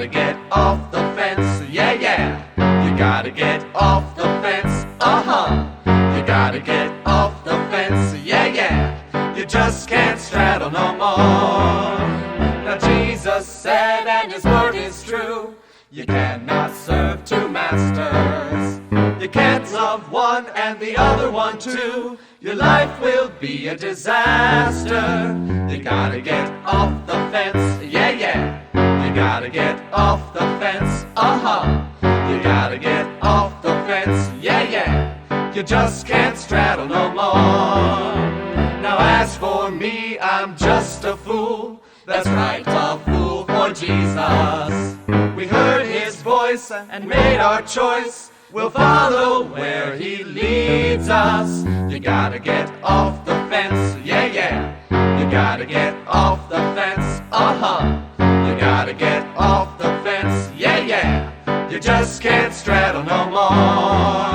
gotta get off the fence, yeah, yeah. You gotta get off the fence, uh-huh. You gotta get off the fence, yeah, yeah. You just can't straddle no more. Now Jesus said, and his word is true, you cannot serve two masters. You can't love one and the other one too. Your life will be a disaster. You gotta get off the fence, yeah, yeah. You gotta get off the fence, uh-huh. You gotta get off the fence, yeah, yeah. You just can't straddle no more. Now as for me, I'm just a fool. That's right, a fool for Jesus. We heard his voice and made our choice. We'll follow where he leads us. You gotta get off the fence, yeah, yeah. You gotta get off the fence, uh-huh. You gotta get off the fence, yeah, yeah. You just can't straddle no more.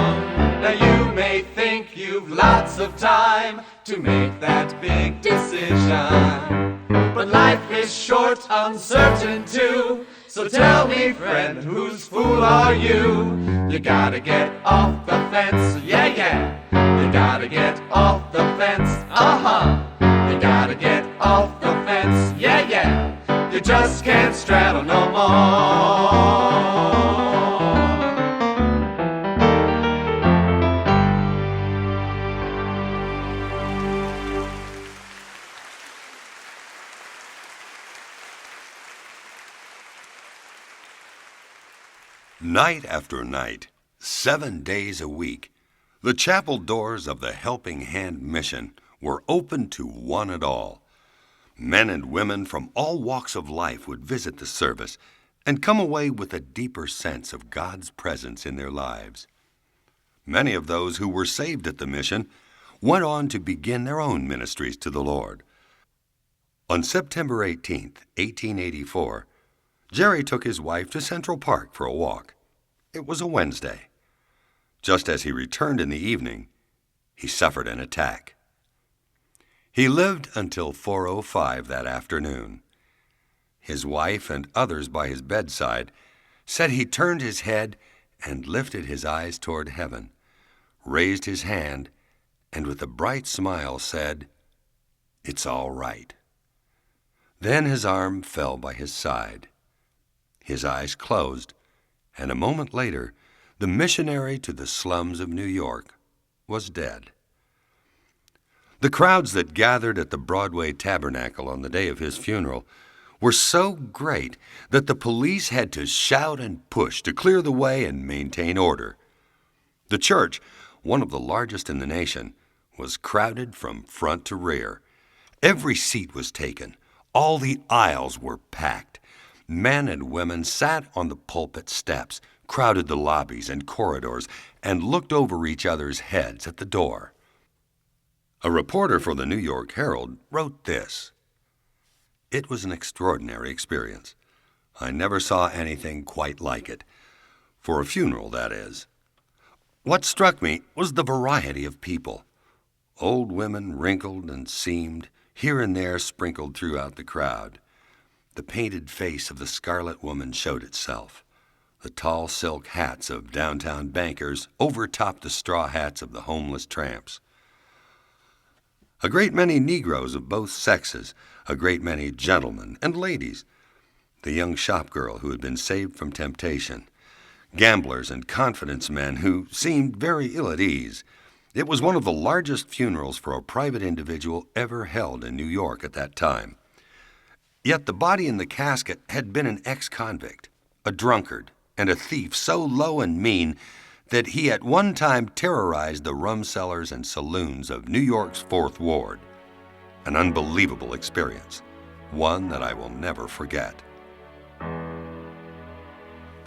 Now you may think you've lots of time to make that big decision, but life is short, uncertain too. So tell me, friend, whose fool are you? You gotta get off the fence, yeah, yeah. You gotta get off the fence, uh-huh. You gotta get off the fence, yeah, yeah. You just can't straddle no more. Night after night, 7 days a week, the chapel doors of the Helping Hand Mission were open to one and all. Men and women from all walks of life would visit the service and come away with a deeper sense of God's presence in their lives. Many of those who were saved at the mission went on to begin their own ministries to the Lord. On September 18, 1884, Jerry took his wife to Central Park for a walk. It was a Wednesday. Just as he returned in the evening, he suffered an attack. He lived until 4:05 that afternoon. His wife and others by his bedside said he turned his head and lifted his eyes toward heaven, raised his hand, and with a bright smile said, "It's all right." Then his arm fell by his side. His eyes closed, and a moment later, the missionary to the slums of New York was dead. The crowds that gathered at the Broadway Tabernacle on the day of his funeral were so great that the police had to shout and push to clear the way and maintain order. The church, one of the largest in the nation, was crowded from front to rear. Every seat was taken. All the aisles were packed. Men and women sat on the pulpit steps, crowded the lobbies and corridors, and looked over each other's heads at the door. A reporter for the New York Herald wrote this: "It was an extraordinary experience. I never saw anything quite like it. For a funeral, that is. What struck me was the variety of people. Old women, wrinkled and seamed, here and there sprinkled throughout the crowd. The painted face of the Scarlet Woman showed itself. The tall silk hats of downtown bankers overtopped the straw hats of the homeless tramps. A great many Negroes of both sexes, a great many gentlemen and ladies, the young shopgirl who had been saved from temptation, gamblers and confidence men who seemed very ill at ease. It was one of the largest funerals for a private individual ever held in New York at that time. Yet the body in the casket had been an ex-convict, a drunkard, and a thief so low and mean that he at one time terrorized the rum cellars and saloons of New York's Fourth Ward. An unbelievable experience, one that I will never forget."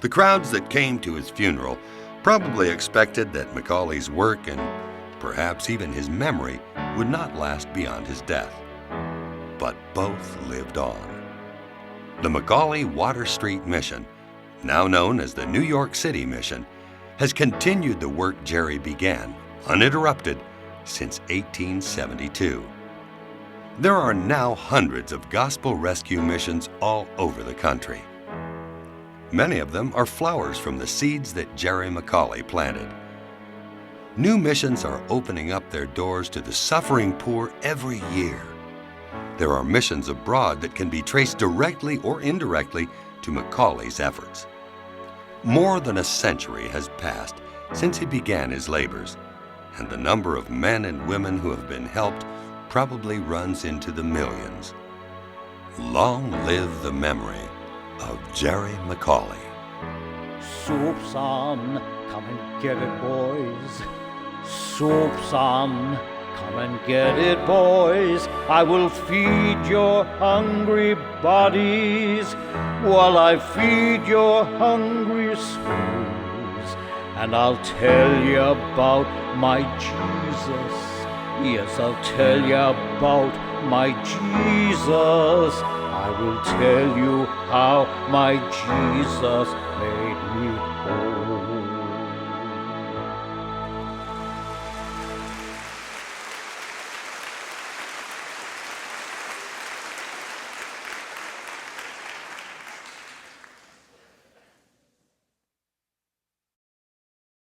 The crowds that came to his funeral probably expected that McAuley's work and perhaps even his memory would not last beyond his death. But both lived on. The McAuley Water Street Mission, now known as the New York City Mission, has continued the work Jerry began, uninterrupted, since 1872. There are now hundreds of gospel rescue missions all over the country. Many of them are flowers from the seeds that Jerry McAuley planted. New missions are opening up their doors to the suffering poor every year. There are missions abroad that can be traced directly or indirectly to McAuley's efforts. More than a century has passed since he began his labors, and the number of men and women who have been helped probably runs into the millions. Long live the memory of Jerry McAuley. Soup's on, come and get it, boys. Soup's on, come and get it, boys. I will feed your hungry bodies while I feed your hungry souls. And I'll tell you about my Jesus. Yes, I'll tell you about my Jesus. I will tell you how my Jesus made me whole.